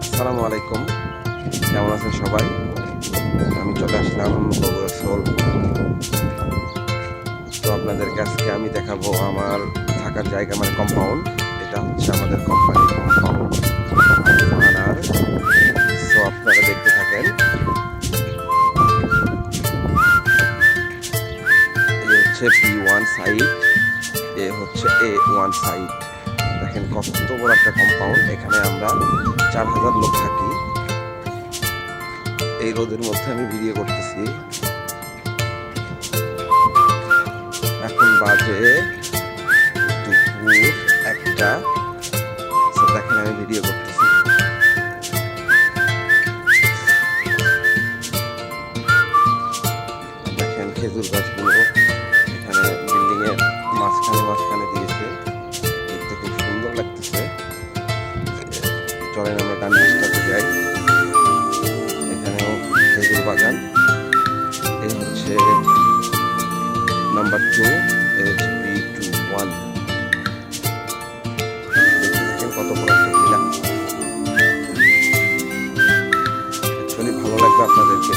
আসসালামু আলাইকুম, কেমন আছেন সবাই? আমি চলে আসলাম বগুড়া সোল। তো আপনাদেরকে আজকে আমি দেখাবো আমার থাকার জায়গা, মানে কম্পাউন্ড। এটা হচ্ছে আমাদের কোম্পানির কম্পাউন্ড আর সো আপনারা দেখতে থাকেন। এ হচ্ছে B1 সাইট, এ হচ্ছে A1 সাইট। দেখেন কত বড় একটা কম্পাউন্ড। এখানে আমরা 4000 লোক থাকি। এই রোদের মধ্যে আমি ভিডিও করতেছি। এখন বাজে দুপুর 1টা। দেখেন আমি ভিডিও করতেছি। দেখেন খেজুর গাছগুলো এখানে বিল্ডিং এর মাঝখানে দিয়েছে, দেখতে খুব সুন্দর লাগতেছে। চলেন আমরা ডান দিকটাতে যাই। এখানেও খেজুর বাগান। এই হচ্ছে নাম্বার 2, এই হচ্ছে B21। দেখেন কত বড় একটা ভিলা। অ্যাকচুয়ালি ভালো লাগবে আপনাদেরকে।